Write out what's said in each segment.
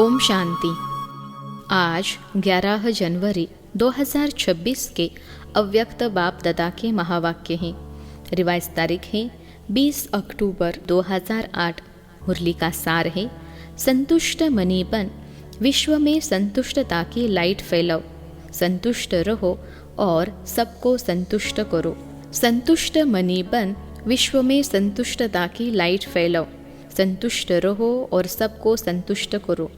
ओम शांति। आज 11 जनवरी 2026 के अव्यक्त बाप दादा के महावाक्य हैं। रिवाइज तारीख है 20 अक्टूबर 2008। मुरली का सार है, संतुष्ट मनी बन, विश्व में संतुष्टता की लाइट फैलाओ, संतुष्ट रहो और सबको संतुष्ट करो। संतुष्ट मनी बन, विश्व में संतुष्टता की लाइट फैलाओ, संतुष्ट रहो और सबको संतुष्ट करो।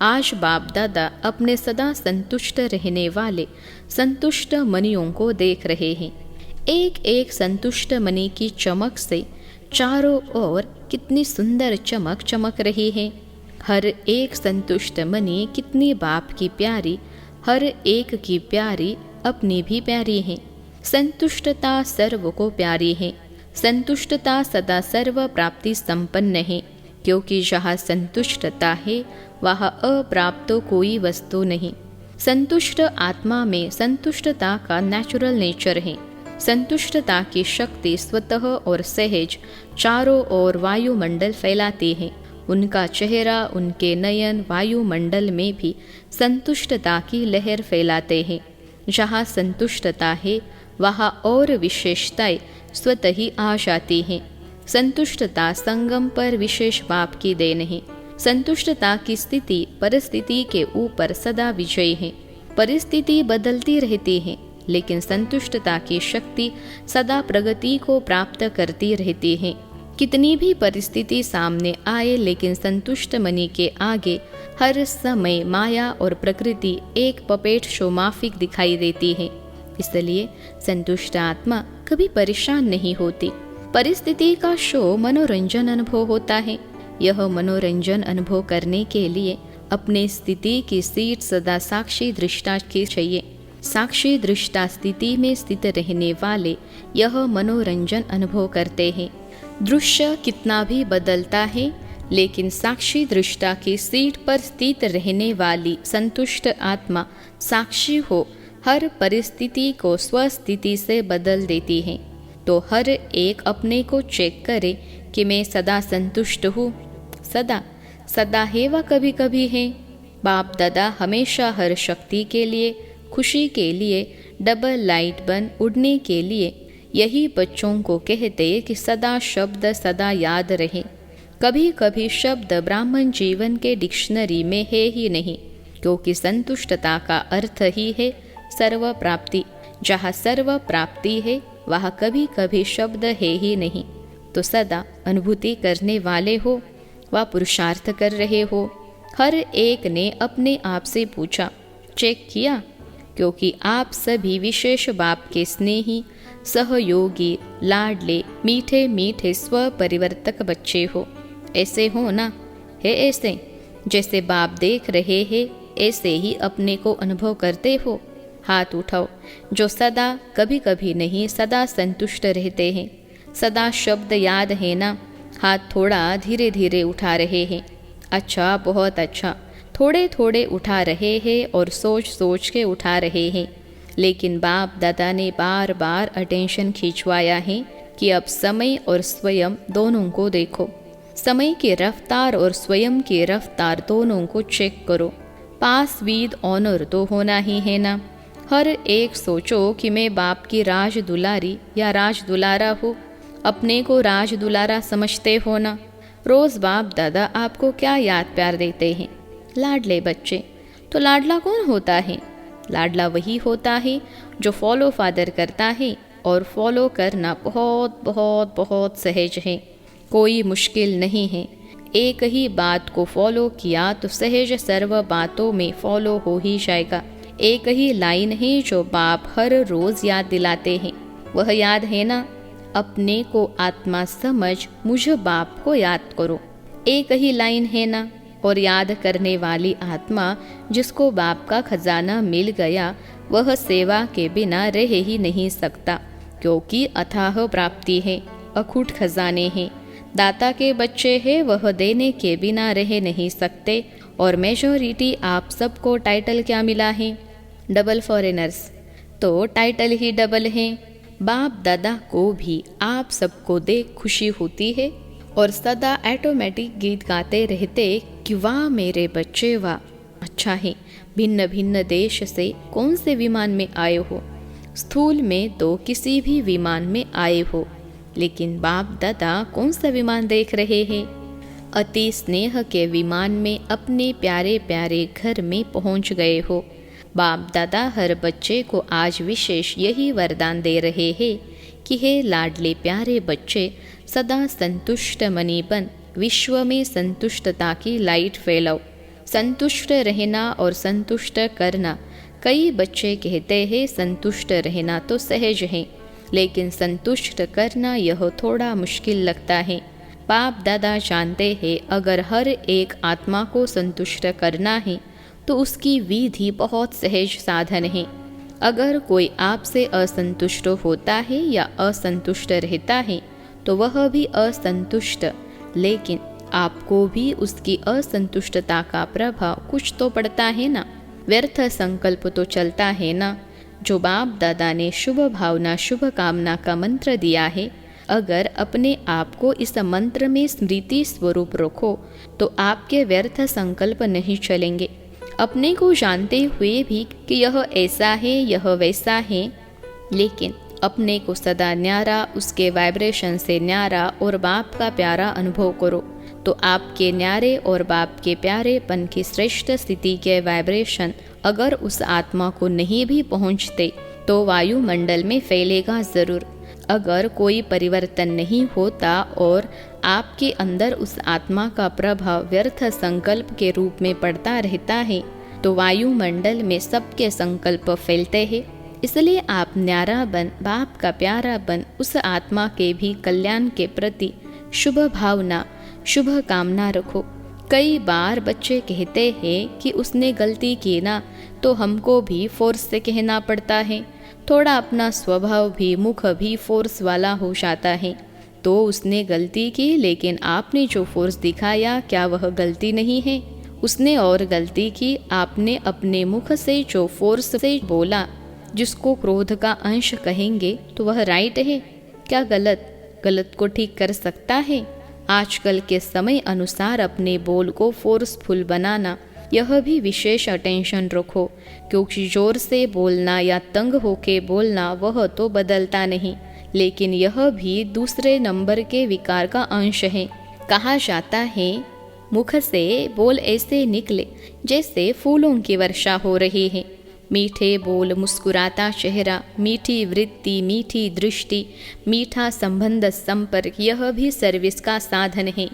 आज बाप दादा अपने सदा संतुष्ट रहने वाले संतुष्ट मनियों को देख रहे हैं। एक एक संतुष्ट मनी की चमक से चारों ओर कितनी सुंदर चमक चमक रही है। हर एक संतुष्ट मनी कितनी बाप की प्यारी, हर एक की प्यारी अपनी भी प्यारी है। संतुष्टता सर्व को प्यारी है। संतुष्टता सदा सर्व प्राप्ति संपन्न है, क्योंकि जहाँ संतुष्टता है वहाँ अप्राप्त कोई वस्तु नहीं। संतुष्ट आत्मा में संतुष्टता का नेचुरल नेचर है। संतुष्टता की शक्ति स्वतः और सहज चारों ओर वायुमंडल फैलाती है। उनका चेहरा, उनके नयन वायुमंडल में भी संतुष्टता की लहर फैलाते हैं। जहाँ संतुष्टता है वहाँ और विशेषताएं स्वतः ही आ जाती हैं। संतुष्टता संगम पर विशेष बाप की देन है। संतुष्टता की स्थिति परिस्थिति के ऊपर सदा विजयी है। परिस्थिति बदलती रहती है, लेकिन संतुष्टता की शक्ति सदा प्रगति को प्राप्त करती रहती है। कितनी भी परिस्थिति सामने आए, लेकिन संतुष्ट मनी के आगे हर समय माया और प्रकृति एक पपेट शो माफिक दिखाई देती है। इसलिए संतुष्ट आत्मा कभी परेशान नहीं होती। परिस्थिति का शो मनोरंजन अनुभव होता है। यह मनोरंजन अनुभव करने के लिए अपने स्थिति की सीट सदा साक्षी दृष्टा की चाहिए। साक्षी दृष्टा स्थिति में स्थित रहने वाले यह मनोरंजन अनुभव करते हैं। दृश्य कितना भी बदलता है, लेकिन साक्षी दृष्टा की सीट पर स्थित रहने वाली संतुष्ट आत्मा साक्षी हो हर परिस्थिति को स्वस्थिति से बदल देती है। तो हर एक अपने को चेक करे कि मैं सदा संतुष्ट हूँ। सदा है व कभी कभी है। बाप दादा हमेशा हर शक्ति के लिए, खुशी के लिए, डबल लाइट बन उड़ने के लिए यही बच्चों को कहते कि सदा शब्द सदा याद रहे। कभी कभी शब्द ब्राह्मण जीवन के डिक्शनरी में है ही नहीं, क्योंकि संतुष्टता का अर्थ ही है सर्व प्राप्ति। जहाँ सर्व प्राप्ति है वहाँ कभी कभी शब्द है ही नहीं। तो सदा अनुभूति करने वाले हो व पुरुषार्थ कर रहे हो। हर एक ने अपने आप से पूछा, चेक किया, क्योंकि आप सभी विशेष बाप के स्नेही, सहयोगी, लाडले, मीठे मीठे स्वपरिवर्तक बच्चे हो। ऐसे हो ना? है ऐसे? जैसे बाप देख रहे हैं ऐसे ही अपने को अनुभव करते हो? हाथ उठाओ जो सदा कभी कभी नहीं सदा संतुष्ट रहते हैं। सदा शब्द याद है ना? हाथ थोड़ा धीरे धीरे उठा रहे हैं। अच्छा, बहुत अच्छा। थोड़े थोड़े उठा रहे हैं और सोच सोच के उठा रहे हैं। लेकिन बाप दादा ने बार बार अटेंशन खिंचवाया है कि अब समय और स्वयं दोनों को देखो। समय की रफ्तार और स्वयं की रफ्तार दोनों को चेक करो। पास विद ऑनर तो होना ही है ना? हर एक सोचो कि मैं बाप की राज दुलारी या राज दुलारा हूँ। अपने को राज दुलारा समझते हो ना? रोज बाप दादा आपको क्या याद प्यार देते हैं? लाडले बच्चे। तो लाडला कौन होता है? लाडला वही होता है जो फॉलो फादर करता है, और फॉलो करना बहुत बहुत बहुत सहज है। कोई मुश्किल नहीं है। एक ही बात को फॉलो किया तो सहज सर्व बातों में फॉलो हो ही जाएगा। एक ही लाइन है जो बाप हर रोज याद दिलाते हैं। वह याद है ना? अपने को आत्मा समझ मुझ बाप को याद करो। एक ही लाइन है ना? और याद करने वाली आत्मा जिसको बाप का खजाना मिल गया, वह सेवा के बिना रह ही नहीं सकता, क्योंकि अथाह प्राप्ति है, अखूट खजाने हैं। दाता के बच्चे हैं, वह देने के बिना रह नहीं सकते। और मेजॉरिटी आप सबको टाइटल क्या मिला है? Double foreigners. तो टाइटल ही डबल है। बाप दादा को भी आप सबको देख खुशी होती है और सदा ऑटोमेटिक गीत गाते रहते कि वाह मेरे बच्चे वाह, अच्छा है भिन्न भिन्न देश से कौन से विमान में आए हो। स्थूल में तो किसी भी विमान में आए हो, लेकिन बाप दादा कौन सा विमान देख रहे हैं? अति स्नेह के विमान में अपने प्यारे प्यारे घर में पहुंच गए हो। बाप दादा हर बच्चे को आज विशेष यही वरदान दे रहे हैं कि हे लाडले प्यारे बच्चे, सदा संतुष्ट मनी बन विश्व में संतुष्टता की लाइट फैलाओ। संतुष्ट रहना और संतुष्ट करना, कई बच्चे कहते हैं संतुष्ट रहना तो सहज है, लेकिन संतुष्ट करना यह थोड़ा मुश्किल लगता है। बाप दादा जानते हैं अगर हर एक आत्मा को संतुष्ट करना है तो उसकी विधि बहुत सहज साधन है। अगर कोई आपसे असंतुष्ट होता है या असंतुष्ट रहता है तो वह भी असंतुष्ट, लेकिन आपको भी उसकी असंतुष्टता का प्रभाव कुछ तो पड़ता है ना। व्यर्थ संकल्प तो चलता है ना। जो बाप दादा ने शुभ भावना शुभ कामना का मंत्र दिया है, अगर अपने आप को इस मंत्र में स्मृति स्वरूप रखो तो आपके व्यर्थ संकल्प नहीं चलेंगे। अपने को जानते हुए भी कि यह ऐसा है यह वैसा है, लेकिन अपने को सदा न्यारा, उसके वाइब्रेशन से न्यारा और बाप का प्यारा अनुभव करो तो आपके न्यारे और बाप के प्यारेपन की श्रेष्ठ स्थिति के वाइब्रेशन अगर उस आत्मा को नहीं भी पहुंचते तो वायुमंडल में फैलेगा ज़रूर। अगर कोई परिवर्तन नहीं होता और आपके अंदर उस आत्मा का प्रभाव व्यर्थ संकल्प के रूप में पड़ता रहता है तो वायुमंडल में सबके संकल्प फैलते हैं। इसलिए आप न्यारा बन, बाप का प्यारा बन, उस आत्मा के भी कल्याण के प्रति शुभ भावना शुभ कामना रखो। कई बार बच्चे कहते हैं कि उसने गलती की ना, तो हमको भी फोर्स से कहना पड़ता है। थोड़ा अपना स्वभाव भी मुख भी फोर्स वाला हो जाता है। तो उसने गलती की, लेकिन आपने जो फोर्स दिखाया क्या वह गलती नहीं है? उसने और गलती की, आपने अपने मुख से जो फोर्स से बोला, जिसको क्रोध का अंश कहेंगे, तो वह राइट है क्या गलत? गलत को ठीक कर सकता है। आजकल के समय अनुसार अपने बोल को फोर्सफुल बनाना, यह भी विशेष अटेंशन रखो, क्योंकि जोर से बोलना या तंग होके बोलना वह तो बदलता नहीं, लेकिन यह भी दूसरे नंबर के विकार का अंश है। कहा जाता है मुख से बोल ऐसे निकले जैसे फूलों की वर्षा हो रही है। मीठे बोल, मुस्कुराता चेहरा, मीठी वृत्ति, मीठी दृष्टि, मीठा संबंध संपर्क, यह भी सर्विस का साधन है।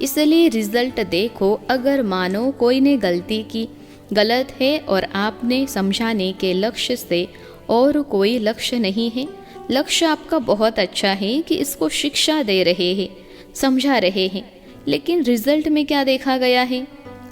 इसलिए रिजल्ट देखो। अगर मानो कोई ने गलती की, गलत है और आपने समझाने के लक्ष्य से और कोई लक्ष्य नहीं है, लक्ष्य आपका बहुत अच्छा है कि इसको शिक्षा दे रहे हैं, समझा रहे हैं, लेकिन रिजल्ट में क्या देखा गया है?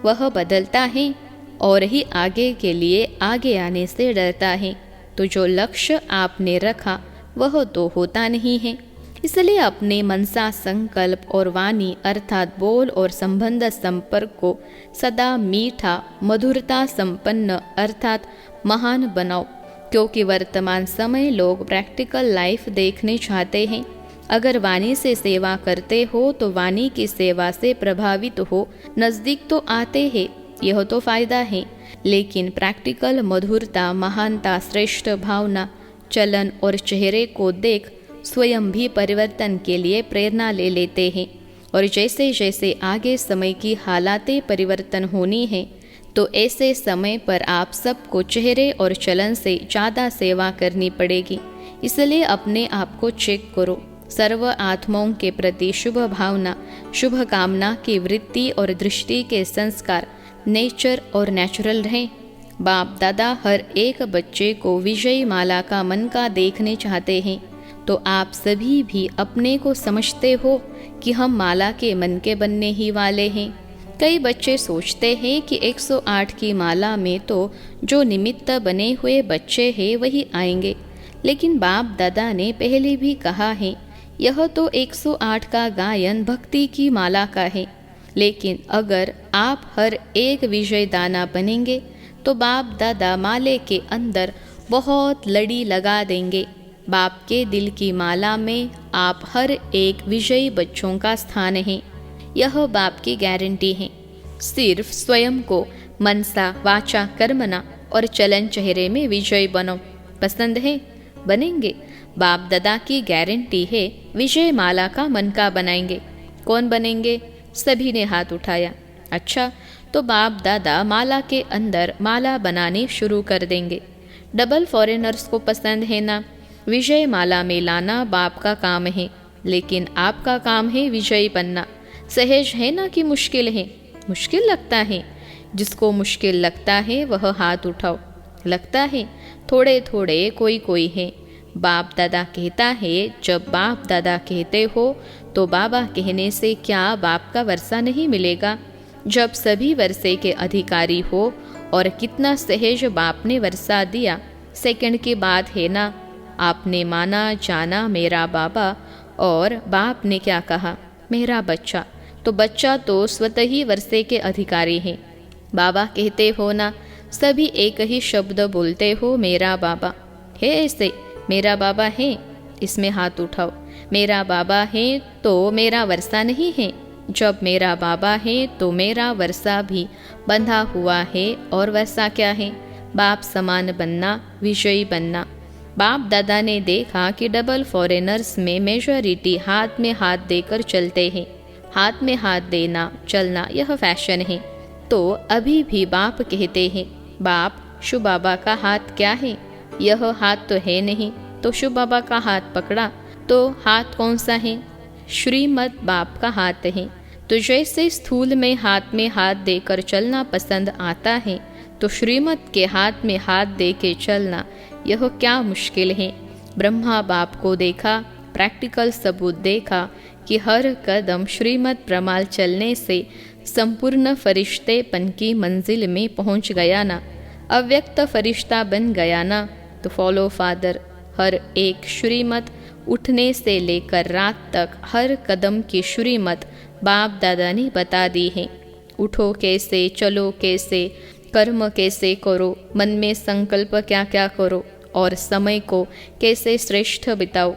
वह बदलता है और ही आगे के लिए आगे आने से डरता है। तो जो लक्ष्य आपने रखा वह तो होता नहीं है। इसलिए अपने मनसा संकल्प और वाणी अर्थात बोल और संबंध संपर्क को सदा मीठा मधुरता संपन्न अर्थात महान बनाओ, क्योंकि वर्तमान समय लोग प्रैक्टिकल लाइफ देखने चाहते हैं। अगर वाणी से सेवा करते हो तो वाणी की सेवा से प्रभावित हो, नज़दीक तो आते हैं, यह तो फायदा है, लेकिन प्रैक्टिकल मधुरता, महानता, श्रेष्ठ भावना, चलन और चेहरे को देख स्वयं भी परिवर्तन के लिए प्रेरणा ले लेते हैं। और जैसे जैसे आगे समय की हालातें परिवर्तन होनी है, तो ऐसे समय पर आप सबको चेहरे और चलन से ज़्यादा सेवा करनी पड़ेगी। इसलिए अपने आप को चेक करो। सर्व आत्माओं के प्रति शुभ भावना शुभ कामना की वृत्ति और दृष्टि के संस्कार नेचर और नेचुरल रहें। बाप दादा हर एक बच्चे को विजयी माला का मन का देखने चाहते हैं। तो आप सभी भी अपने को समझते हो कि हम माला के मन के बनने ही वाले हैं। कई बच्चे सोचते हैं कि 108 की माला में तो जो निमित्त बने हुए बच्चे हैं वही आएंगे, लेकिन बाप दादा ने पहले भी कहा है यह तो 108 का गायन भक्ति की माला का है। लेकिन अगर आप हर एक विजय दाना बनेंगे तो बाप दादा माले के अंदर बहुत लड़ी लगा देंगे। बाप के दिल की माला में आप हर एक विजयी बच्चों का स्थान है, यह बाप की गारंटी है। सिर्फ स्वयं को मनसा वाचा कर्मना और चलन चेहरे में विजयी बनो। पसंद है? बनेंगे। बाप दादा की गारंटी है विजय माला का मनका बनाएंगे। कौन बनेंगे? सभी ने हाथ उठाया। अच्छा, तो बाप दादा माला के अंदर माला बनानी शुरू कर देंगे। डबल फॉरेनर्स को पसंद है ना? विजय माला में लाना बाप का काम है, लेकिन आपका काम है विजयी बनना। सहज है ना कि मुश्किल है? मुश्किल लगता है? जिसको मुश्किल लगता है वह हाथ उठाओ। लगता है? थोड़े थोड़े कोई कोई है। बाप दादा कहता है जब बाप दादा कहते हो तो बाबा कहने से क्या बाप का वर्षा नहीं मिलेगा? जब सभी वर्षे के अधिकारी हो और कितना सहज बाप ने वर्षा दिया। सेकंड की बात है ना? आपने माना जाना मेरा बाबा, और बाप ने क्या कहा? मेरा बच्चा। तो बच्चा तो स्वतः ही वर्षे के अधिकारी हैं। बाबा कहते हो ना, सभी एक ही शब्द बोलते हो, मेरा बाबा है। ऐसे मेरा बाबा है, इसमें हाथ उठाओ। मेरा बाबा है तो मेरा वर्षा नहीं है। जब मेरा बाबा है तो मेरा वर्षा भी बंधा हुआ है। और वर्षा क्या है? बाप समान बनना, विजयी बनना। बाप दादा ने देखा कि डबल फॉरेनर्स में मेजॉरिटी हाथ में हाथ देकर चलते हैं। हाथ में हाथ देना चलना यह फैशन है। तो अभी भी बाप कहते हैं, बाप शिव बाबा का हाथ क्या है? यह हाथ तो है नहीं। तो शिव बाबा का हाथ पकड़ा तो हाथ कौन सा है? श्रीमद बाप का हाथ है। तो जैसे स्थूल में हाथ देकर चलना पसंद आता है, तो श्रीमद के हाथ में हाथ दे के चलना यह क्या मुश्किल है? ब्रह्मा बाप को देखा, प्रैक्टिकल सबूत देखा कि हर कदम श्रीमद प्रमाल चलने से संपूर्ण फरिश्तेपन की मंजिल में पहुंच गया ना, अव्यक्त फरिश्ता बन गया ना। तो फॉलो फादर, हर एक श्रीमत उठने से लेकर रात तक हर कदम की श्रीमत बाप दादा ने बता दी है। उठो कैसे, चलो कैसे, कर्म कैसे करो, मन में संकल्प क्या क्या करो, और समय को कैसे श्रेष्ठ बिताओ।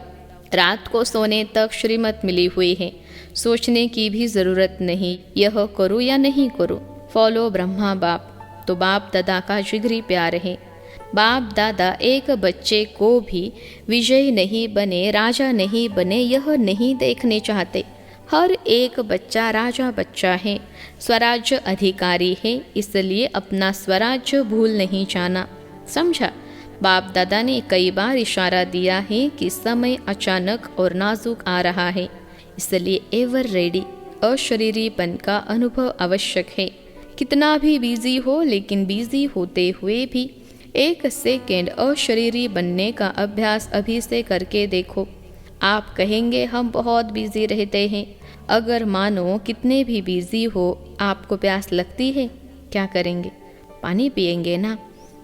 रात को सोने तक श्रीमत मिली हुई है, सोचने की भी ज़रूरत नहीं यह करूँ या नहीं करूँ। फॉलो ब्रह्मा बाप। तो बाप दादा का जिगरी प्यार है। बाप दादा एक बच्चे को भी विजय नहीं बने, राजा नहीं बने, यह नहीं देखने चाहते। हर एक बच्चा राजा बच्चा है, स्वराज्य अधिकारी है, इसलिए अपना स्वराज्य भूल नहीं जाना। समझा? बाप दादा ने कई बार इशारा दिया है कि समय अचानक और नाजुक आ रहा है, इसलिए एवर रेडी, अशरीरीपन का अनुभव आवश्यक है। कितना भी बिजी हो, लेकिन बिजी होते हुए भी एक सेकेंड अशरीरी बनने का अभ्यास अभी से करके देखो। आप कहेंगे हम बहुत बिजी रहते हैं। अगर मानो कितने भी बिजी हो, आपको प्यास लगती है, क्या करेंगे? पानी पिएंगे ना,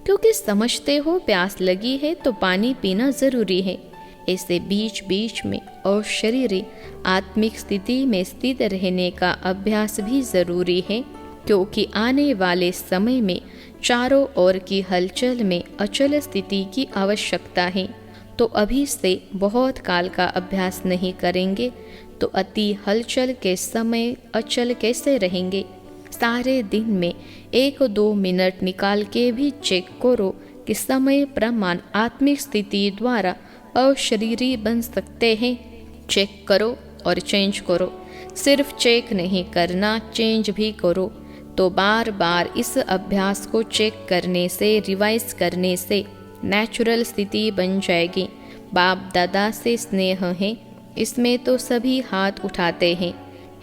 क्योंकि समझते हो प्यास लगी है तो पानी पीना ज़रूरी है। ऐसे बीच बीच में अशरीरी आत्मिक स्थिति में स्थित रहने का अभ्यास भी ज़रूरी है, क्योंकि आने वाले समय में चारों ओर की हलचल में अचल स्थिति की आवश्यकता है। तो अभी से बहुत काल का अभ्यास नहीं करेंगे तो अति हलचल के समय अचल कैसे रहेंगे? सारे दिन में 1-2 मिनट निकाल के भी चेक करो कि समय प्रमाण आत्मिक स्थिति द्वारा अशरीरी बन सकते हैं। चेक करो और चेंज करो। सिर्फ चेक नहीं करना, चेंज भी करो। तो बार बार इस अभ्यास को चेक करने से, रिवाइज करने से नेचुरल स्थिति बन जाएगी। बाप दादा से स्नेह है, इसमें तो सभी हाथ उठाते हैं।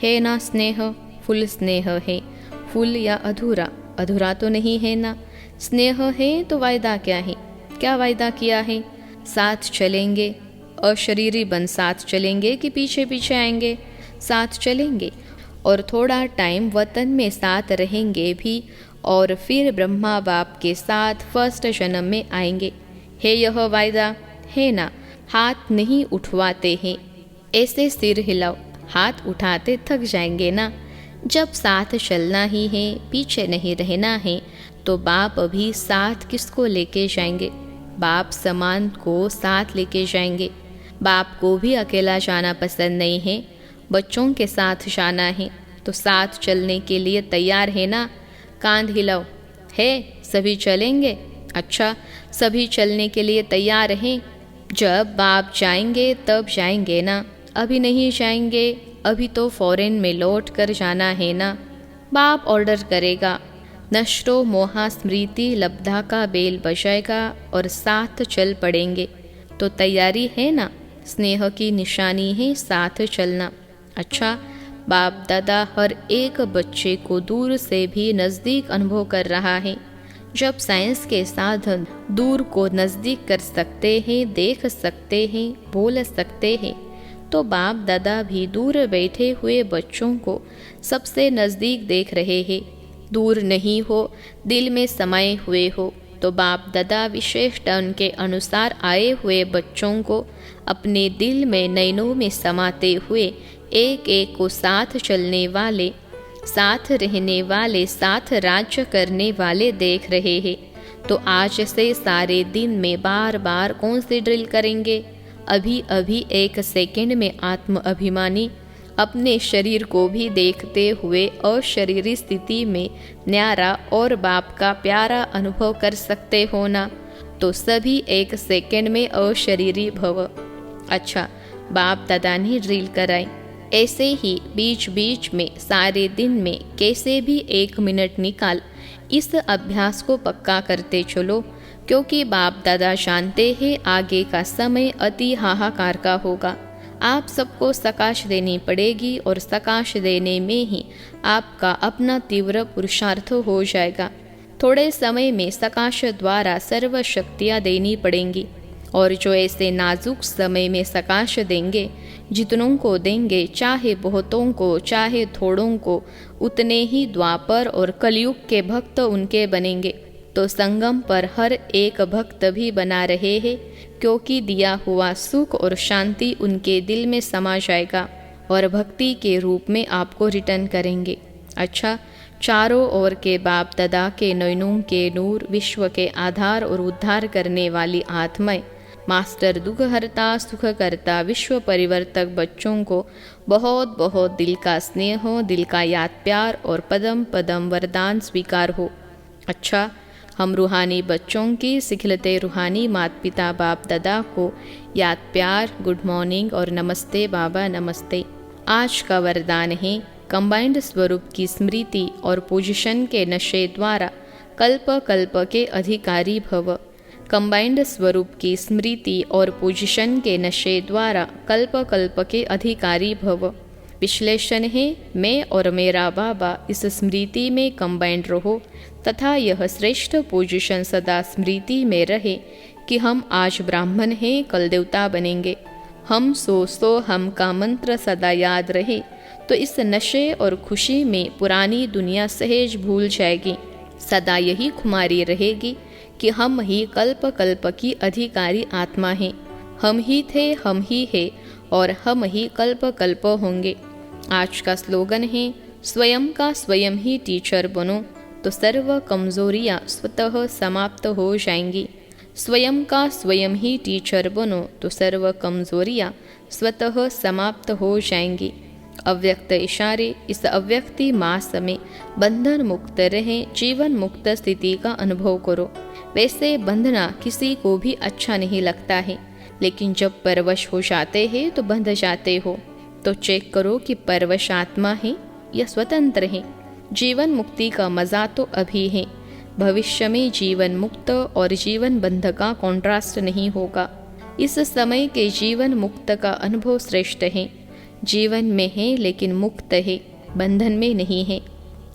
है ना स्नेह? फुल स्नेह है। फुल या अधूरा? अधूरा तो नहीं है ना। स्नेह है तो वायदा क्या है? क्या वायदा किया है? साथ चलेंगे। अशरीरी बन साथ चलेंगे कि पीछे पीछे आएंगे? साथ चलेंगे। और थोड़ा टाइम वतन में साथ रहेंगे भी, और फिर ब्रह्मा बाप के साथ फर्स्ट जन्म में आएंगे। है यह वायदा? है ना। हाथ नहीं उठवाते हैं, ऐसे सिर हिलाओ। हाथ उठाते थक जाएंगे ना। जब साथ चलना ही है, पीछे नहीं रहना है, तो बाप भी साथ किसको लेके जाएंगे? बाप समान को साथ लेके जाएंगे। बाप को भी अकेला जाना पसंद नहीं है, बच्चों के साथ जाना है। तो साथ चलने के लिए तैयार है ना? कांध हिलाओ। है, सभी चलेंगे? अच्छा, सभी चलने के लिए तैयार हैं? जब बाप जाएंगे तब जाएंगे ना? अभी नहीं जाएंगे, अभी तो फॉरेन में लौट कर जाना है ना? बाप ऑर्डर करेगा, नष्टो मोहा स्मृति लब्धा का बेल बजाएगा और साथ चल पड़ेंगे। तो तैयारी है ना? स्नेह की निशानी है साथ चलना। अच्छा, बाप दादा हर एक बच्चे को दूर से भी नज़दीक अनुभव कर रहा है। जब साइंस के साधन दूर को नज़दीक कर सकते हैं, देख सकते हैं, बोल सकते हैं, तो बाप दादा भी दूर बैठे हुए बच्चों को सबसे नज़दीक देख रहे हैं। दूर नहीं हो, दिल में समाये हुए हो। तो बाप दादा विशेष टर्न के अनुसार आए हुए बच्चों को अपने दिल में नैनों में समाते हुए एक एक को साथ चलने वाले, साथ रहने वाले, साथ राज्य करने वाले देख रहे हैं। तो आज से सारे दिन में बार बार कौन सी ड्रिल करेंगे? अभी अभी एक सेकंड में आत्म अभिमानी अपने शरीर को भी देखते हुए अशरीरी स्थिति में न्यारा और बाप का प्यारा अनुभव कर सकते हो ना? तो सभी एक सेकंड में अशरीरी भव। अच्छा, बाप दादा ने ड्रिल कराई। ऐसे ही बीच बीच में सारे दिन में कैसे भी 1 मिनट निकाल इस अभ्यास को पक्का करते चलो, क्योंकि बाप दादा जानते हैं आगे का समय अति हाहाकार का होगा। आप सबको सकाश देनी पड़ेगी और सकाश देने में ही आपका अपना तीव्र पुरुषार्थ हो जाएगा। थोड़े समय में सकाश द्वारा सर्व शक्तियाँ देनी पड़ेंगी, और जो ऐसे नाजुक समय में सकाश देंगे, जितनों को देंगे, चाहे बहुतों को चाहे थोड़ों को, उतने ही द्वापर और कलयुग के भक्त उनके बनेंगे। तो संगम पर हर एक भक्त भी बना रहे हैं, क्योंकि दिया हुआ सुख और शांति उनके दिल में समा जाएगा और भक्ति के रूप में आपको रिटर्न करेंगे। अच्छा, चारों ओर के बाप दादा के नयनों के नूर, विश्व के आधार और उद्धार करने वाली आत्माएं, मास्टर दुखहर्ता सुखकर्ता विश्व परिवर्तक बच्चों को बहुत बहुत दिल का स्नेह, दिल का याद प्यार और पदम पदम वरदान स्वीकार हो। अच्छा, हम रूहानी बच्चों की सिखलते रूहानी माता पिता बाप दादा को याद प्यार, गुड मॉर्निंग और नमस्ते बाबा नमस्ते। आज का वरदान है, कंबाइंड स्वरूप की स्मृति और पोजीशन के नशे द्वारा कल्प कल्प के अधिकारी भव। कंबाइंड स्वरूप की स्मृति और पोजीशन के नशे द्वारा कल्प कल्प के अधिकारी भव। विश्लेषण है, मैं और मेरा बाबा इस स्मृति में कंबाइंड रहो तथा यह श्रेष्ठ पोजीशन सदा स्मृति में रहे कि हम आज ब्राह्मण हैं, कल देवता बनेंगे। हम सो हम का मंत्र सदा याद रहे, तो इस नशे और खुशी में पुरानी दुनिया सहज भूल जाएगी। सदा यही खुमारी रहेगी कि हम ही कल्प कल्प की अधिकारी आत्मा हैं। हम ही थे, हम ही है और हम ही कल्प कल्प होंगे। आज का स्लोगन है, स्वयं का स्वयं ही टीचर बनो तो सर्व कमजोरियाँ स्वतः समाप्त हो जाएंगी। स्वयं का स्वयं ही टीचर बनो तो सर्व कमजोरियाँ स्वतः समाप्त हो जाएंगी। अव्यक्त इशारे, इस अव्यक्ति मास में बंधन मुक्त रहें, जीवन मुक्त स्थिति का अनुभव करो। वैसे बंधना किसी को भी अच्छा नहीं लगता है, लेकिन जब परवश हो जाते हैं तो बंध जाते हो। तो चेक करो कि परवश आत्मा है या स्वतंत्र है। जीवन मुक्ति का मज़ा तो अभी है, भविष्य में जीवन मुक्त और जीवन बंध का कॉन्ट्रास्ट नहीं होगा। इस समय के जीवन मुक्त का अनुभव श्रेष्ठ है। जीवन में है लेकिन मुक्त है, बंधन में नहीं है।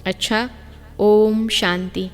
अच्छा, ओम शांति।